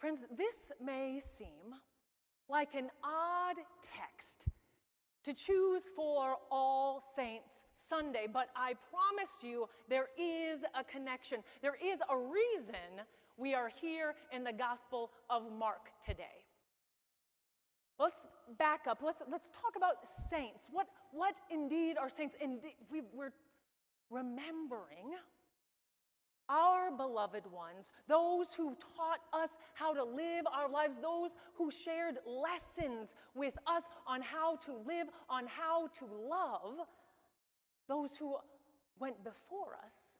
Friends, this may seem like an odd text to choose for All Saints Sunday, but I promise you there is a connection. There is a reason we are here in the Gospel of Mark today. Let's back up. Let's talk about saints. What indeed are saints? Indeed, we're remembering our beloved ones, those who taught us how to live our lives, those who shared lessons with us on how to live, on how to love, those who went before us.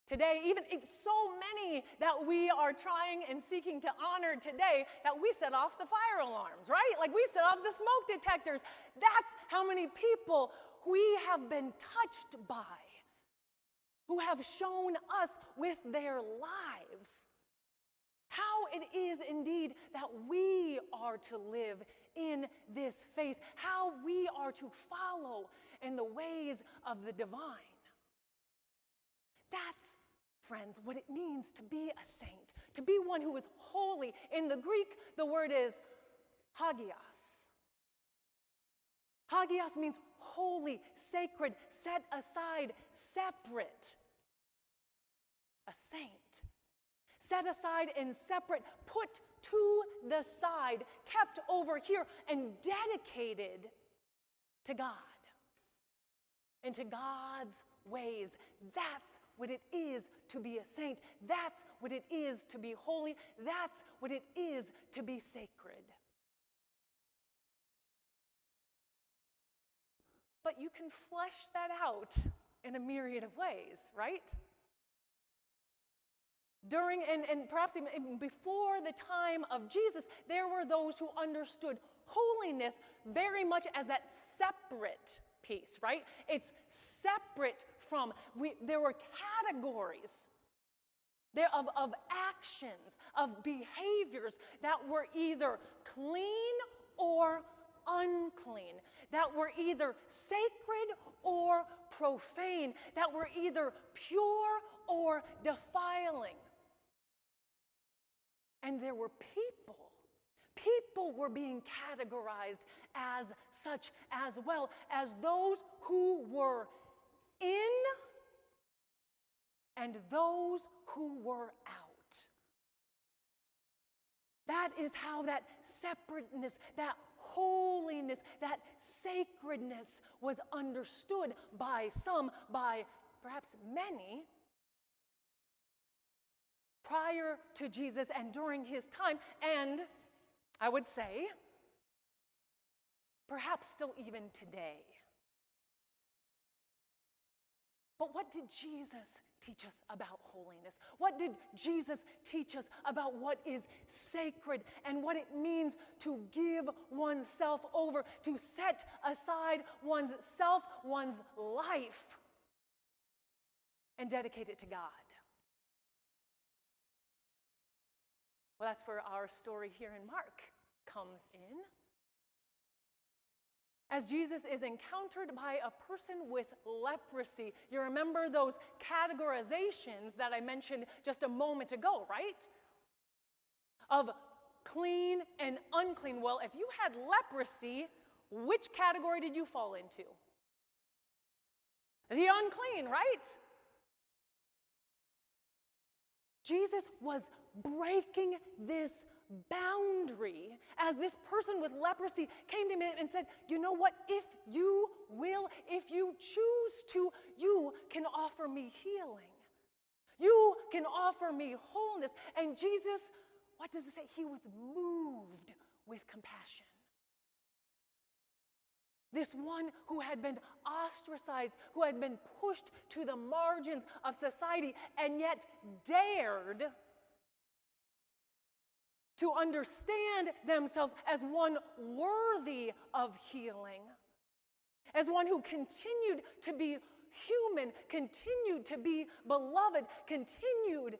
Today, even so many that we are trying and seeking to honor today that we set off the fire alarms, right? Like we set off the smoke detectors. That's how many people we have been touched by, who have shown us with their lives how it is indeed that we are to live in this faith, how we are to follow in the ways of the divine. That's, friends, what it means to be a saint, to be one who is holy. In the Greek, the word is hagios. Hagios means holy, sacred, set aside, separate. A saint. Set aside and separate, put to the side, kept over here, and dedicated to God and to God's ways. That's what it is to be a saint. That's what it is to be holy. That's what it is to be sacred. But you can flesh that out in a myriad of ways, right? During and perhaps even before the time of Jesus, there were those who understood holiness very much as that separate piece, right? It's separate from, there were categories there of actions, of behaviors that were either clean or unclean, that were either sacred or profane, that were either pure or defiling. And there were people. People were being categorized as such as well, as those who were in and those who were out. That is how that separateness, that holiness, that sacredness was understood by some, by perhaps many, prior to Jesus and during his time, and I would say, perhaps still even today. But what did Jesus teach us about holiness? What did Jesus teach us about what is sacred and what it means to give oneself over, to set aside one's self, one's life, and dedicate it to God? Well, that's where our story here in Mark comes in. As Jesus is encountered by a person with leprosy, you remember those categorizations that I mentioned just a moment ago, right? Of clean and unclean. Well, if you had leprosy, which category did you fall into? The unclean, right? Jesus was breaking this boundary as this person with leprosy came to him and said, you know what, if you will, if you choose to, you can offer me healing. You can offer me wholeness. And Jesus, what does it say? He was moved with compassion. This one who had been ostracized, who had been pushed to the margins of society, and yet dared to understand themselves as one worthy of healing, as one who continued to be human, continued to be beloved, continued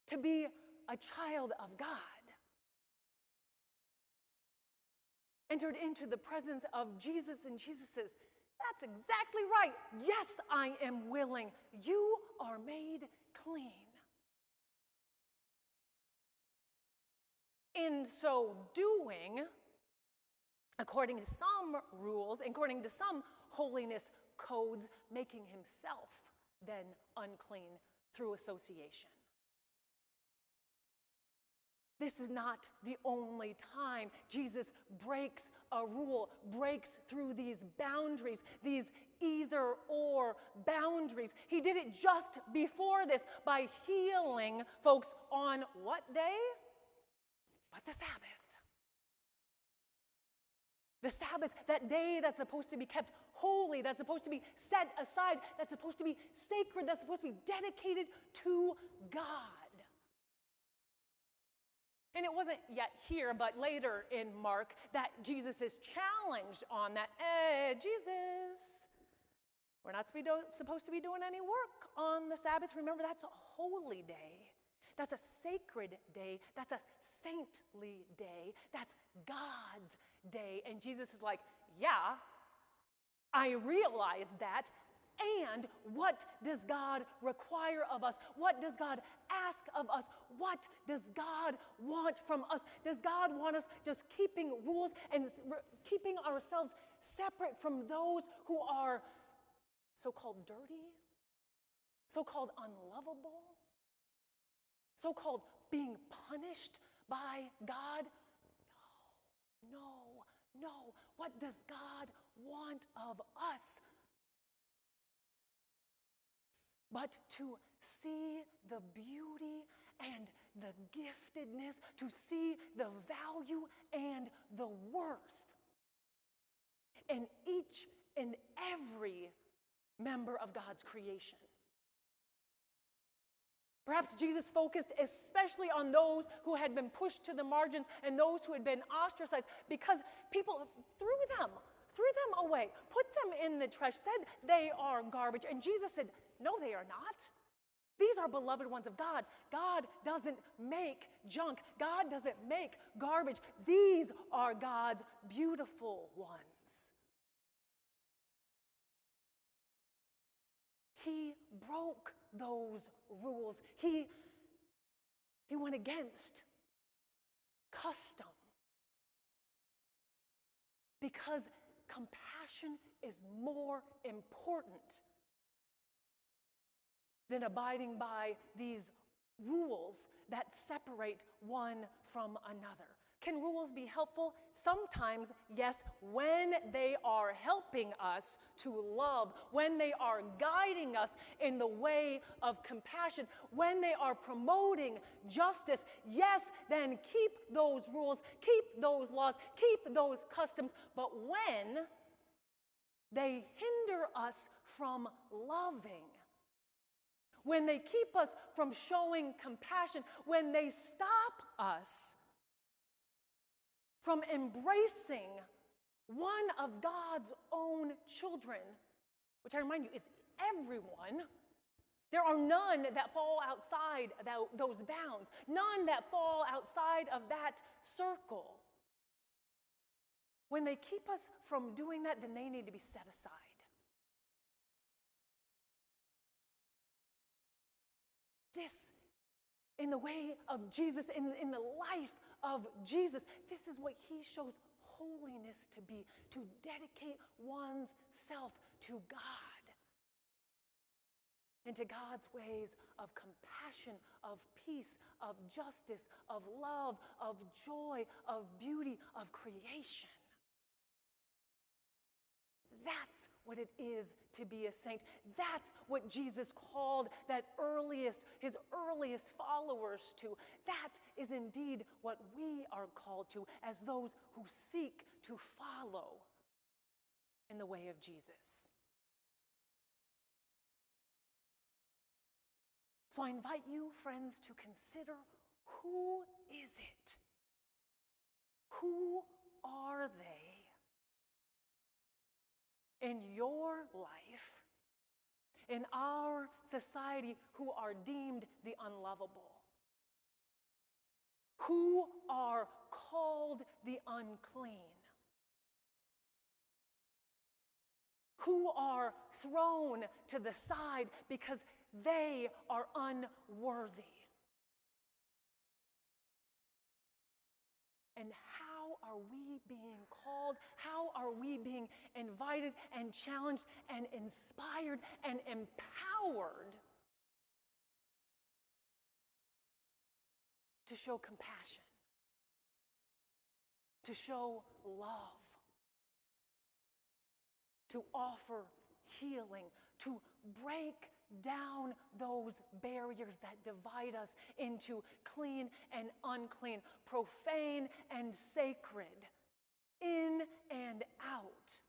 to be a child of God. Entered into the presence of Jesus, and Jesus says, that's exactly right. Yes, I am willing. You are made clean. In so doing, according to some rules, according to some holiness codes, making himself then unclean through association. This is not the only time Jesus breaks a rule, breaks through these boundaries, these either-or boundaries. He did it just before this by healing folks on what day? But the Sabbath. The Sabbath, that day that's supposed to be kept holy, that's supposed to be set aside, that's supposed to be sacred, that's supposed to be dedicated to God. And it wasn't yet here, but later in Mark, that Jesus is challenged on that. Jesus, we're not supposed to be doing any work on the Sabbath. Remember, that's a holy day. That's a sacred day. That's a saintly day. That's God's day. And Jesus is like, yeah, I realize that. And what does God require of us? What does God ask of us? What does God want from us? Does God want us just keeping rules and keeping ourselves separate from those who are so-called dirty, so-called unlovable, so-called being punished by God? No. What does God want of us? But to see the beauty and the giftedness, to see the value and the worth in each and every member of God's creation. Perhaps Jesus focused especially on those who had been pushed to the margins and those who had been ostracized, because people threw them away, put them in the trash, said they are garbage. And Jesus said, no, they are not. These are beloved ones of God. God doesn't make junk. God doesn't make garbage. These are God's beautiful ones. He broke those rules. He went against custom. Because compassion is more important than abiding by these rules that separate one from another. Can rules be helpful? Sometimes, yes, when they are helping us to love, when they are guiding us in the way of compassion, when they are promoting justice, yes, then keep those rules, keep those laws, keep those customs. But when they hinder us from loving, when they keep us from showing compassion, when they stop us from embracing one of God's own children, which I remind you is everyone. There are none that fall outside those bounds, none that fall outside of that circle. When they keep us from doing that, then they need to be set aside. This, in the way of Jesus, in the life of Jesus, this is what he shows holiness to be, to dedicate one's self to God and to God's ways of compassion, of peace, of justice, of love, of joy, of beauty, of creation. That's what it is to be a saint. That's what Jesus called his earliest followers to. That is indeed what we are called to as those who seek to follow in the way of Jesus. So I invite you, friends, to consider, who is it? Who are they in your life, in our society, who are deemed the unlovable, who are called the unclean, who are thrown to the side because they are unworthy? And how are we being called? How are we being invited and challenged and inspired and empowered to show compassion, to show love, to offer healing, to break down those barriers that divide us into clean and unclean, profane and sacred, in and out,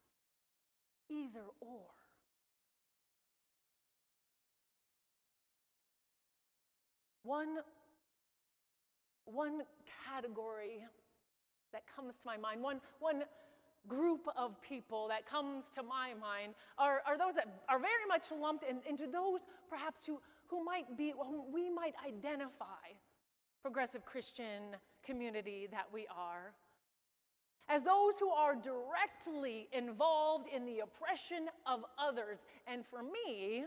either or. One category that comes to my mind, one group of people that comes to my mind are those that are very much lumped into those perhaps who we might identify, progressive Christian community that we are, as those who are directly involved in the oppression of others. And for me,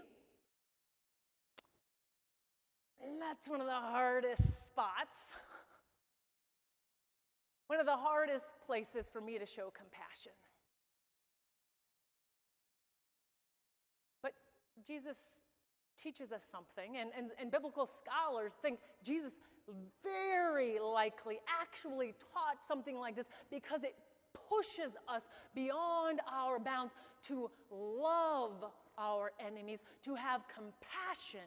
that's one of the hardest spots. One of the hardest places for me to show compassion. But Jesus teaches us something, and biblical scholars think Jesus very likely actually taught something like this because it pushes us beyond our bounds to love our enemies, to have compassion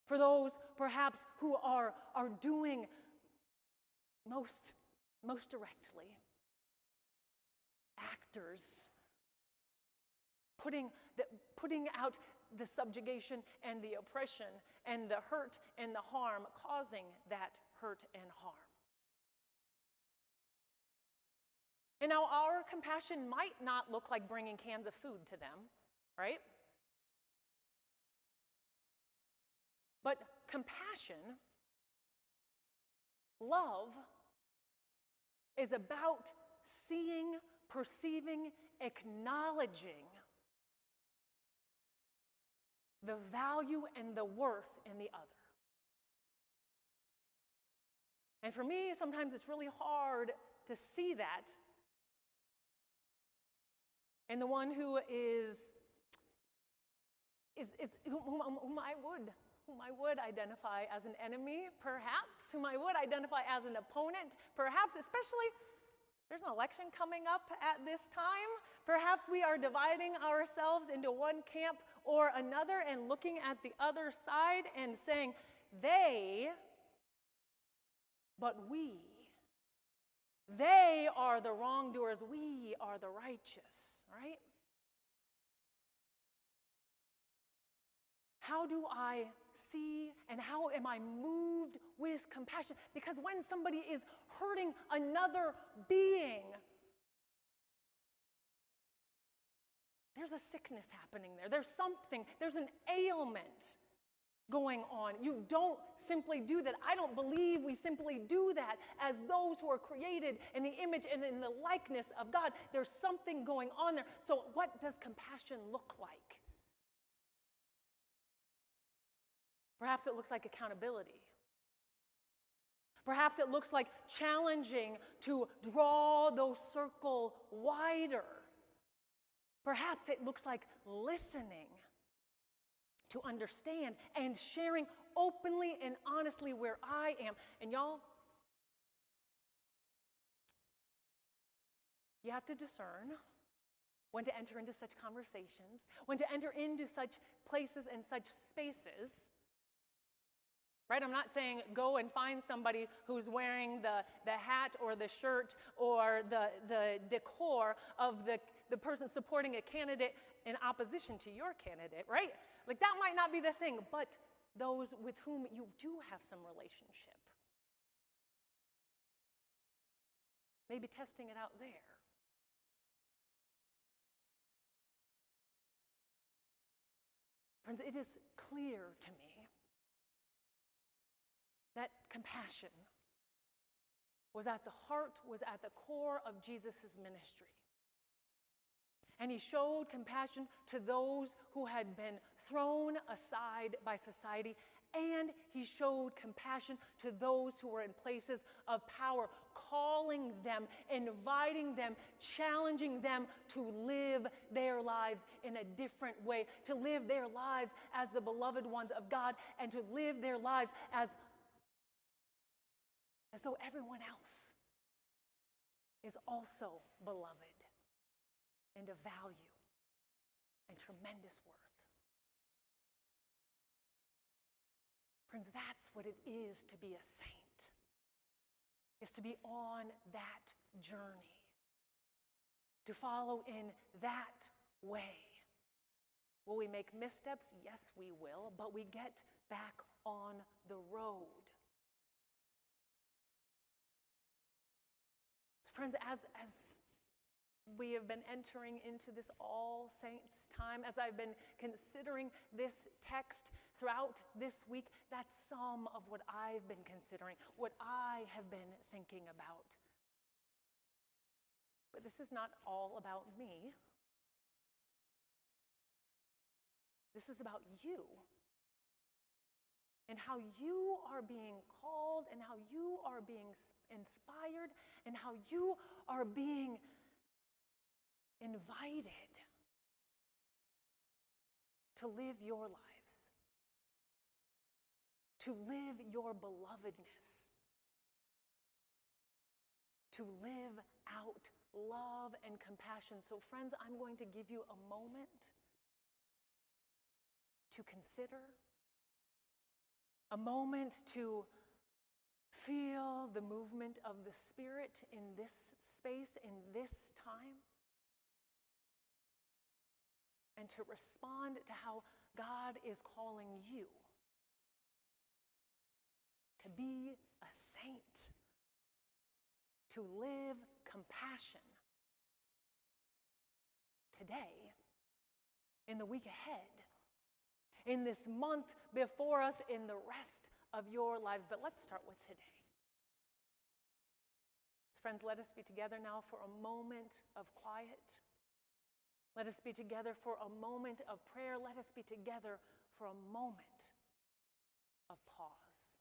for those perhaps who are doing most directly, actors, putting out the subjugation and the oppression and the hurt and the harm, causing that hurt and harm. And now our compassion might not look like bringing cans of food to them, right? But compassion, love, is about seeing, perceiving, acknowledging the value and the worth in the other. And for me, sometimes it's really hard to see that in the one who whom I would identify as an enemy, perhaps, whom I would identify as an opponent, perhaps, especially, there's an election coming up at this time. Perhaps we are dividing ourselves into one camp or another and looking at the other side and saying, they, but we. They are the wrongdoers, we are the righteous, right? How do I see and how am I moved with compassion? Because when somebody is hurting another being, there's a sickness happening there. There's something, there's an ailment going on. You don't simply do that. I don't believe we simply do that as those who are created in the image and in the likeness of God. There's something going on there. So what does compassion look like? Perhaps it looks like accountability. Perhaps it looks like challenging to draw those circle wider. Perhaps it looks like listening to understand and sharing openly and honestly where I am. And y'all, you have to discern when to enter into such conversations, when to enter into such places and such spaces. Right? I'm not saying go and find somebody who's wearing the hat or the shirt or the decor of the person supporting a candidate in opposition to your candidate, right? Like that might not be the thing, but those with whom you do have some relationship. Maybe testing it out there. Friends, it is clear to me that compassion was at the heart, was at the core of Jesus' ministry. And he showed compassion to those who had been thrown aside by society And he showed compassion to those who were in places of power, calling them, inviting them, challenging them to live their lives in a different way, to live their lives as the beloved ones of God, and to live their lives as though everyone else is also beloved and of value and tremendous worth. Friends, that's what it is to be a saint, is to be on that journey, to follow in that way. Will we make missteps? Yes, we will, but we get back on the road. Friends, as we have been entering into this All Saints time, as I've been considering this text throughout this week, that's some of what I've been considering, what I have been thinking about. But this is not all about me. This is about you, and how you are being called, and how you are being inspired, and how you are being invited to live your lives, to live your belovedness, to live out love and compassion. So friends, I'm going to give you a moment to consider, a moment to feel the movement of the Spirit in this space, in this time, and to respond to how God is calling you to be a saint, to live compassion today, in the week ahead, in this month before us, in the rest of your lives. But let's start with today. Friends, let us be together now for a moment of quiet. Let us be together for a moment of prayer. Let us be together for a moment of pause.